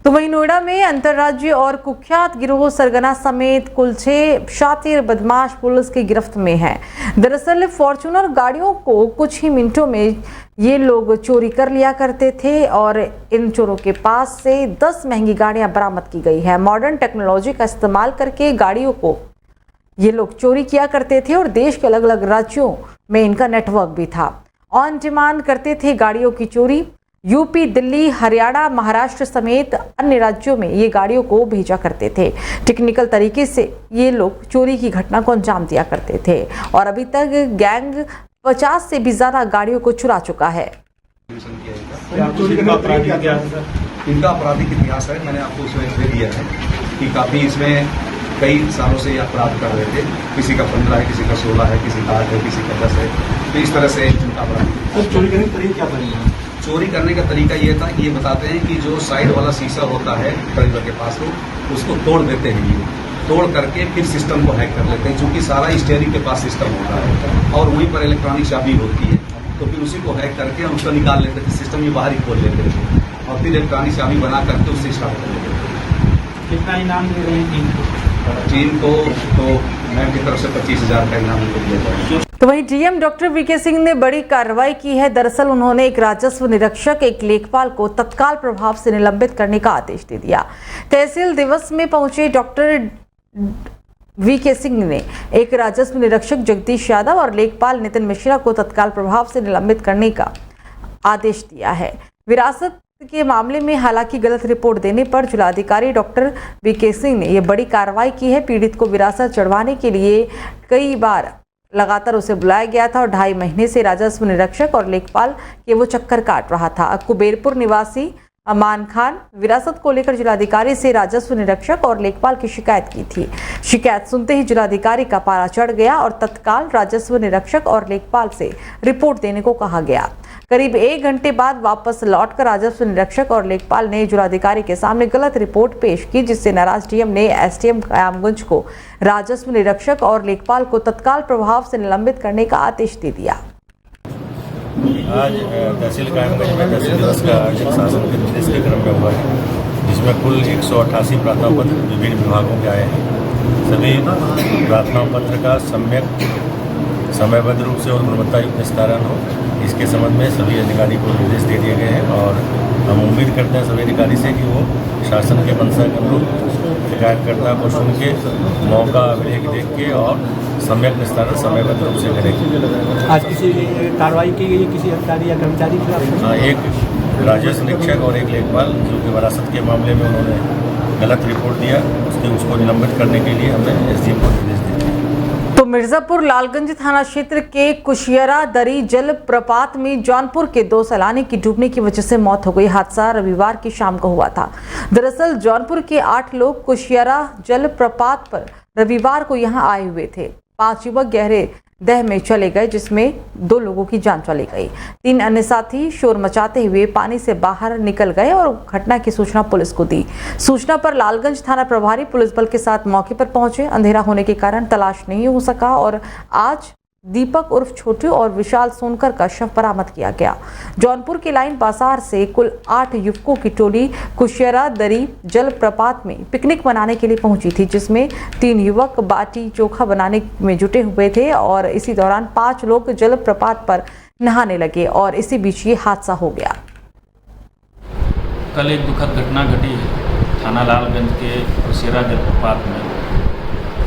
तो वहीं नोएडा में अंतर्राज्यीय और कुख्यात गिरोह सरगना समेत कुल 6 शातिर बदमाश पुलिस की गिरफ्त में हैं। दरअसल फॉर्च्यूनर गाड़ियों को कुछ ही मिनटों में ये लोग चोरी कर लिया करते थे और इन चोरों के पास से 10 महंगी गाड़ियां बरामद की गई है। मॉडर्न टेक्नोलॉजी का इस्तेमाल करके गाड़ियों को ये लोग चोरी किया करते थे और देश के अलग अलग राज्यों में इनका नेटवर्क भी था। ऑन डिमांड करते थे गाड़ियों की चोरी। यूपी, दिल्ली, हरियाणा, महाराष्ट्र समेत अन्य राज्यों में ये गाड़ियों को भेजा करते थे। टेक्निकल तरीके से ये लोग चोरी की घटना को अंजाम दिया करते थे और अभी तक गैंग 50 से भी ज्यादा गाड़ियों को चुरा चुका है। इनका आपराधिक इतिहास है, मैंने आपको उसमें इसलिए दिया है कि काफी इसमें कई सालों से अपराध कर रहे थे। किसी का 15 है, किसी का 16 है, किसी का 8 है, किसी का 10 है। तो इस तरह से इनका अपराध। चोरी करने का तरीका क्या बनेगा? चोरी करने का तरीका ये था कि ये बताते हैं कि जो साइड वाला शीशा होता है ड्राइवर के पास, उसको तोड़ देते हैं। ये तोड़ करके फिर सिस्टम को हैक कर लेते हैं, क्योंकि सारा स्टीयरिंग के पास सिस्टम होता है और वहीं पर इलेक्ट्रॉनिक चाबी होती है। तो फिर उसी को हैक करके हम उसको निकाल लेते थे, सिस्टम ये बाहर ही खोल लेते थे और फिर इलेक्ट्रॉनिक चाबी बना करके उससे स्टार्ट कर लेते थे। कितना इनाम दे रहे हैं टीम को? तो मैम की तरफ से 25,000 का इनाम दिया जाएगा। तो वहीं डीएम डॉक्टर वीके सिंह ने बड़ी कार्रवाई की है। दरअसल उन्होंने एक राजस्व निरीक्षक, एक लेखपाल को तत्काल प्रभाव से निलंबित करने का आदेश दे दिया। तहसील दिवस में पहुंचे डॉक्टर वीके सिंह ने एक राजस्व निरीक्षक जगदीश यादव और लेखपाल नितिन मिश्रा को तत्काल प्रभाव से निलंबित करने का आदेश दिया है। विरासत के मामले में हालांकि गलत रिपोर्ट देने पर जिलाधिकारी डॉक्टर वीके सिंह ने यह बड़ी कार्रवाई की है। पीड़ित को विरासत चढ़वाने के लिए कई बार लगातार उसे बुलाया गया था और 2.5 महीने से राजस्व निरीक्षक और लेखपाल के वो चक्कर काट रहा था। कुबेरपुर निवासी अमान खान विरासत को लेकर जिलाधिकारी से राजस्व निरीक्षक और लेखपाल की शिकायत की थी। शिकायत सुनते ही जिलाधिकारी का पारा चढ़ गया और तत्काल राजस्व निरीक्षक और लेखपाल से रिपोर्ट देने को कहा गया। करीब 1 घंटे बाद वापस लौटकर राजस्व निरीक्षक और लेखपाल ने जिलाधिकारी के सामने गलत रिपोर्ट पेश की, जिससे नाराज डीएम ने एसडीएम कयामगंज को राजस्व निरीक्षक और लेखपाल को तत्काल प्रभाव से निलंबित करने का आदेश दे दिया। आज तहसील कयामगंज में तहसील दिवस का आयोजन शासन के निर्देश के क्रम में हुआ है, जिसमें कुल 188 प्रार्थना पत्र विभिन्न विभागों के आए हैं। सभी प्रार्थना पत्र का सम्यक समयबद्ध रूप से और गुणवत्तायुक्त निस्तारण हो, इसके संबंध में सभी अधिकारी को निर्देश दे दिए गए हैं और हम उम्मीद करते हैं सभी अधिकारी से कि वो शासन के मंशा के अनुरूप शिकायतकर्ता को सुन के मौका देख के और सम्यक निस्तारण समयबद्ध रूप से करेंगे। आज किसी कार्रवाई की गई किसी अधिकारी या कर्मचारी के खिलाफ? एक राजस्व निरीक्षक और एक लेखपाल जो कि विरासत के मामले में उन्होंने गलत रिपोर्ट दिया, उसको निलंबित करने के लिए हमने एसडीएम को निर्देश दिए। तो मिर्जापुर लालगंज थाना क्षेत्र के कुशियरा दरी जल प्रपात में जौनपुर के 2 सैलानी की डूबने की वजह से मौत हो गई। हादसा रविवार की शाम को हुआ था। दरअसल जौनपुर के 8 लोग कुशियरा जल प्रपात पर रविवार को यहां आए हुए थे। 5 युवक गहरे दह में चले गए, जिसमें 2 लोगों की जान चली गई। 3 अन्य साथी शोर मचाते हुए पानी से बाहर निकल गए और घटना की सूचना पुलिस को दी। सूचना पर लालगंज थाना प्रभारी पुलिस बल के साथ मौके पर पहुंचे। अंधेरा होने के कारण तलाश नहीं हो सका और आज दीपक उर्फ छोटू और विशाल सोनकर का शव बरामद किया गया। जौनपुर के लाइन बाजार से कुल 8 युवकों की टोली कुशियरा दरी जल प्रपात में पिकनिक मनाने के लिए पहुंची थी, जिसमें 3 युवक बाटी चोखा बनाने में जुटे हुए थे और इसी दौरान 5 लोग जल प्रपात पर नहाने लगे और इसी बीच ये हादसा हो गया। कल एक दुखद घटना घटी है थाना लालगंज के कुशियरा जल प्रपात में।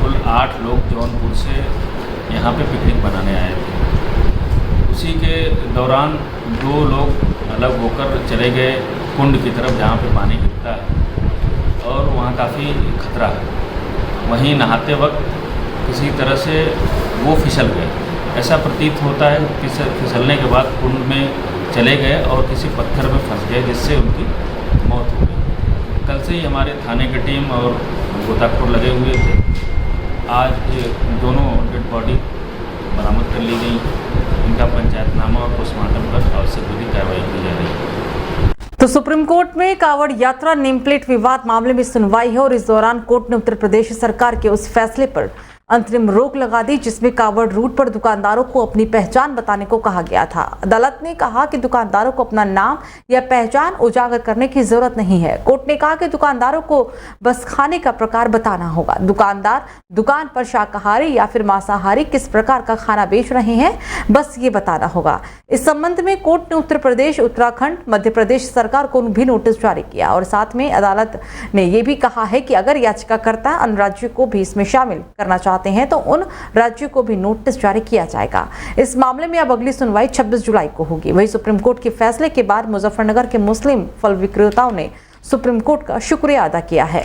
कुल 8 लोग जौनपुर से यहाँ पे पिकनिक मनाने आए थे। उसी के दौरान 2 लोग अलग होकर चले गए कुंड की तरफ जहाँ पे पानी गिरता है और वहाँ काफ़ी खतरा है। वहीं नहाते वक्त किसी तरह से वो फिसल गए, ऐसा प्रतीत होता है। फिसलने के बाद कुंड में चले गए और किसी पत्थर में फंस गए, जिससे उनकी मौत हो गई। कल से ही हमारे थाने की टीम और गोताखोर लगे हुए थे। आज दोनों डेड बॉडी बरामद कर ली गई। इनका पंचायतनामा और पोस्टमार्टम कर आवश्यक विधि कार्रवाई की जा रही है। तो सुप्रीम कोर्ट में कांवड़ यात्रा नेम प्लेट विवाद मामले में सुनवाई है और इस दौरान कोर्ट ने उत्तर प्रदेश सरकार के उस फैसले पर अंतरिम रोक लगा दी, जिसमें कावड़ रूट पर दुकानदारों को अपनी पहचान बताने को कहा गया था। अदालत ने कहा कि दुकानदारों को अपना नाम या पहचान उजागर करने की जरूरत नहीं है। कोर्ट ने कहा कि दुकानदारों को बस खाने का प्रकार बताना होगा। दुकानदार दुकान पर शाकाहारी या फिर मांसाहारी किस प्रकार का खाना बेच रहे हैं, बस ये बताना होगा। इस संबंध में कोर्ट ने उत्तर प्रदेश, उत्तराखंड, मध्य प्रदेश सरकार को भी नोटिस जारी किया और साथ में अदालत ने यह भी कहा है कि अगर याचिकाकर्ता अन्य राज्यों को भी इसमें शामिल करना चाहते हैं तो उन राज्यों को भी नोटिस जारी किया जाएगा। इस मामले में अब अगली सुनवाई 26 जुलाई को होगी। वहीं सुप्रीम कोर्ट के फैसले के बाद मुजफ्फरनगर के मुस्लिम फल विक्रेताओं ने सुप्रीम कोर्ट का शुक्रिया अदा किया है।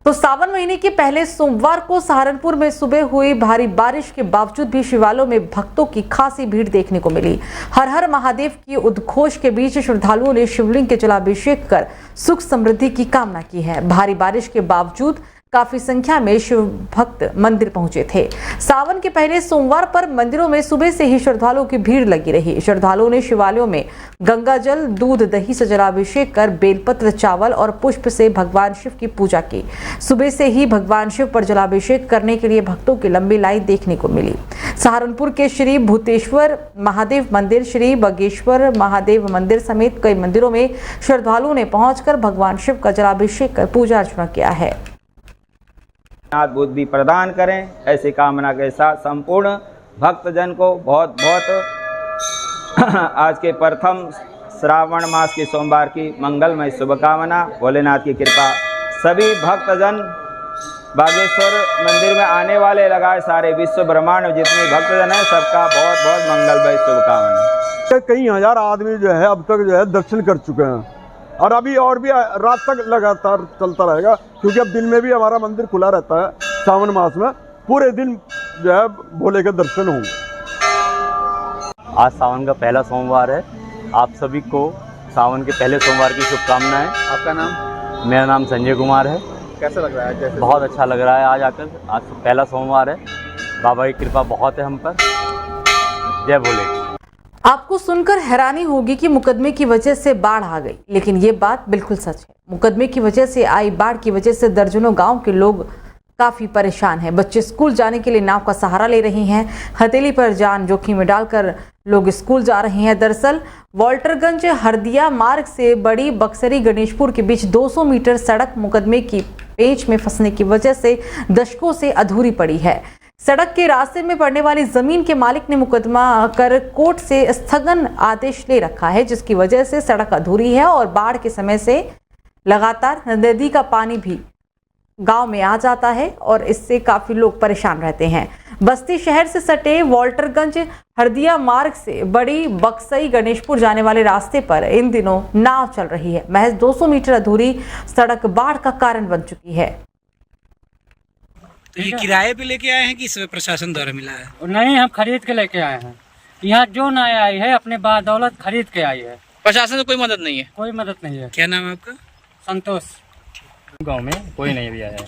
तो सावन महीने के पहले सोमवार को सहारनपुर में सुबह हुई भारी बारिश के बावजूद भी शिवालयों में भक्तों की खासी भीड़ देखने को मिली। हर हर महादेव की उद्घोष के बीच श्रद्धालुओं ने शिवलिंग के जलाभिषेक कर सुख समृद्धि की कामना की है। भारी बारिश के बावजूद काफी संख्या में शिव भक्त मंदिर पहुंचे थे। सावन के पहले सोमवार पर मंदिरों में सुबह से ही श्रद्धालुओं की भीड़ लगी रही। श्रद्धालुओं ने शिवालयों में गंगा जल, दूध, दही से जलाभिषेक कर बेलपत्र, चावल और पुष्प से भगवान शिव की पूजा की। सुबह से ही भगवान शिव पर जलाभिषेक करने के लिए भक्तों की लंबी लाइन देखने को मिली। सहारनपुर के श्री भूतेश्वर महादेव मंदिर, श्री बगेश्वर महादेव मंदिर समेत कई मंदिरों में श्रद्धालुओं ने पहुंचकर भगवान शिव का जलाभिषेक कर पूजा अर्चना किया है। बुद्धि प्रदान करें, ऐसी कामना के साथ संपूर्ण भक्तजन को बहुत बहुत आज के प्रथम श्रावण मास के सोमवार की मंगलमय शुभकामना। भोलेनाथ की कृपा सभी भक्तजन बागेश्वर मंदिर में आने वाले लगाए सारे विश्व ब्रह्मांड में जितने भक्तजन हैं सबका बहुत बहुत मंगलमय शुभकामना। कई हजार आदमी जो है अब तक जो है दर्शन कर चुके हैं और अभी और भी रात तक लगातार चलता रहेगा, क्योंकि अब दिन में भी हमारा मंदिर खुला रहता है। सावन मास में पूरे दिन जो है भोले के दर्शन होंगे। आज सावन का पहला सोमवार है। आप सभी को सावन के पहले सोमवार की शुभकामनाएं। आपका नाम? मेरा नाम संजय कुमार है। कैसा लग रहा है? कैसे? बहुत अच्छा लग रहा है आज आकर। आज पहला सोमवार है, बाबा की कृपा बहुत है हम पर। जय भोले। आपको सुनकर हैरानी होगी कि मुकदमे की वजह से बाढ़ आ गई, लेकिन ये बात बिल्कुल सच है। मुकदमे की वजह से आई बाढ़ की वजह से दर्जनों गांव के लोग काफी परेशान हैं। बच्चे स्कूल जाने के लिए नाव का सहारा ले रहे हैं। हथेली पर जान जोखिम में डालकर लोग स्कूल जा रहे हैं। दरअसल वाल्टरगंज हरदिया मार्ग से बड़ी बक्सरी गणेशपुर के बीच 200 मीटर सड़क मुकदमे की पेंच में फंसने की वजह से दशकों से अधूरी पड़ी है। सड़क के रास्ते में पड़ने वाली जमीन के मालिक ने मुकदमा कर कोर्ट से स्थगन आदेश ले रखा है, जिसकी वजह से सड़क अधूरी है और बाढ़ के समय से लगातार नदी का पानी भी गांव में आ जाता है और इससे काफी लोग परेशान रहते हैं। बस्ती शहर से सटे वाल्टरगंज हरदिया मार्ग से बड़ी बक्सई गणेशपुर जाने वाले रास्ते पर इन दिनों नाव चल रही है। महज 200 मीटर अधूरी सड़क बाढ़ का कारण बन चुकी है। तो ये किराए पे लेके आए हैं कि इसमें प्रशासन द्वारा मिला है? नहीं, हम खरीद के लेके आए हैं। यहाँ जो नया आई है अपने बादौलत खरीद के आई है। प्रशासन से कोई मदद नहीं है? कोई मदद नहीं है। क्या नाम है आपका? संतोष। गांव में कोई नहीं भी आया है।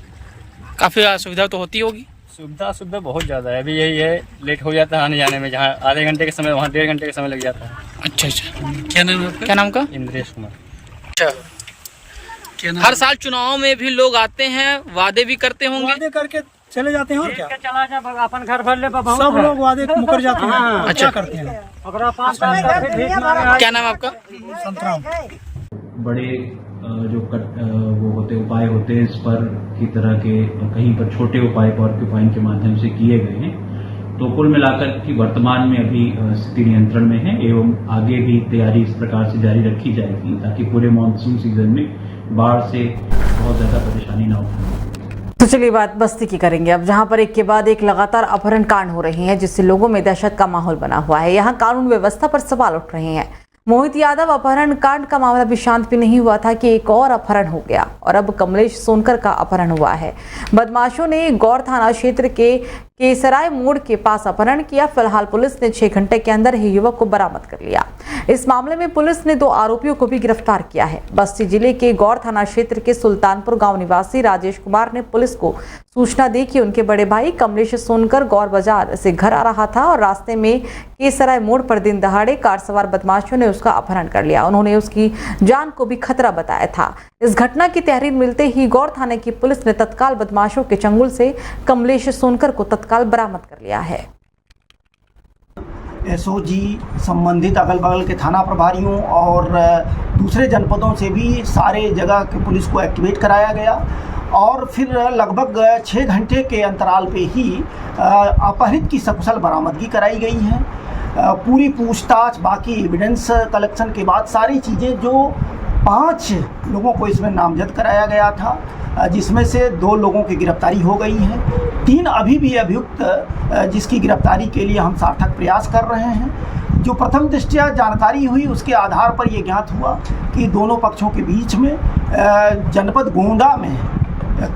काफी असुविधा तो होती होगी? सुविधा बहुत ज्यादा है। अभी यही है, लेट हो जाता है आने जाने में। जहाँ आधे घंटे के समय वहाँ 1.5 घंटे का समय लग जाता है। अच्छा। क्या नाम है आपका? क्या नाम का? इंद्रेश कुमार। अच्छा। हर साल चुनाव में भी लोग आते हैं, वादे भी करते होंगे? वादे करके चले जाते हैं और क्या? चला जा अपन घर भर ले, सब लोग वादे मुकर जाते हैं। अच्छा करते हैं। अगर 5 साल क्या नाम है आपका? संतराम। बड़े जो वो होते उपाय होते हैं इस पर की तरह के कहीं पर छोटे उपाय पॉर्क्यूपाइन के माध्यम से किए गए हैं। तो कुल मिलाकर की वर्तमान में अभी स्थिति नियंत्रण में है एवं आगे भी तैयारी इस प्रकार से जारी रखी जाएगी ताकि पूरे मानसून सीजन में बाढ़ से बहुत ज्यादा परेशानी ना हो। तो चलिए बात बस्ती की करेंगे अब, जहां पर एक के बाद एक लगातार अपहरण कांड हो रहे हैं, जिससे लोगों में दहशत का माहौल बना हुआ है। यहां कानून व्यवस्था पर सवाल उठ रहे हैं। मोहित यादव अपहरण कांड का मामला भी शांत भी नहीं हुआ था कि एक और अपहरण हो गया और अब कमलेश सोनकर का अपहरण हुआ है। बदमाशों ने गौर थाना क्षेत्र के केसराय मोड़ के पास अपहरण किया। फिलहाल पुलिस ने 6 घंटे के अंदर ही युवक को बरामद कर लिया। इस मामले में पुलिस ने 2 आरोपियों को भी गिरफ्तार किया है। बस्ती जिले के गौर थाना क्षेत्र के सुल्तानपुर गांव निवासी राजेश कुमार ने पुलिस को सूचना दी कि उनके बड़े भाई कमलेश सोनकर गौर बाजार से घर आ रहा था और रास्ते में केसराय मोड़ पर दिन दहाड़े कार सवार बदमाशों ने उसका अपहरण कर लिया। उन्होंने उसकी जान को भी खतरा बताया था। इस घटना की तहरीर मिलते ही गौर थाने की पुलिस ने तत्काल बदमाशों के चंगुल से कमलेश सोनकर को तत्काल बरामद कर लिया है। एसओजी संबंधित अगल बगल के थाना प्रभारियों और दूसरे जनपदों से भी सारे जगह के पुलिस को एक्टिवेट कराया गया और फिर लगभग 6 घंटे के अंतराल पे ही अपहरित की सकुशल बरामदगी कराई गई है। पूरी पूछताछ बाकी एविडेंस कलेक्शन के बाद सारी चीज़ें जो 5 लोगों को इसमें नामजद कराया गया था, जिसमें से 2 लोगों की गिरफ्तारी हो गई है। 3 अभी भी अभियुक्त जिसकी गिरफ्तारी के लिए हम सार्थक प्रयास कर रहे हैं। जो प्रथम दृष्टया जानकारी हुई उसके आधार पर यह ज्ञात हुआ कि दोनों पक्षों के बीच में जनपद गोंडा में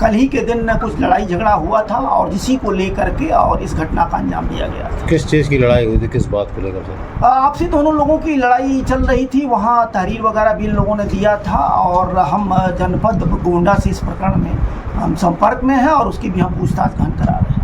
कल ही के दिन कुछ लड़ाई झगड़ा हुआ था और जिसी को लेकर के और इस घटना का अंजाम दिया गया था। किस चीज़ की लड़ाई हुई थी, किस बात को लेकर सर? आपसी दोनों लोगों की लड़ाई चल रही थी। वहाँ तहरीर वगैरह भी इन लोगों ने दिया था और हम जनपद गोंडा से इस प्रकरण में हम संपर्क में हैं और उसकी भी हम पूछताछ गहन करा रहे हैं।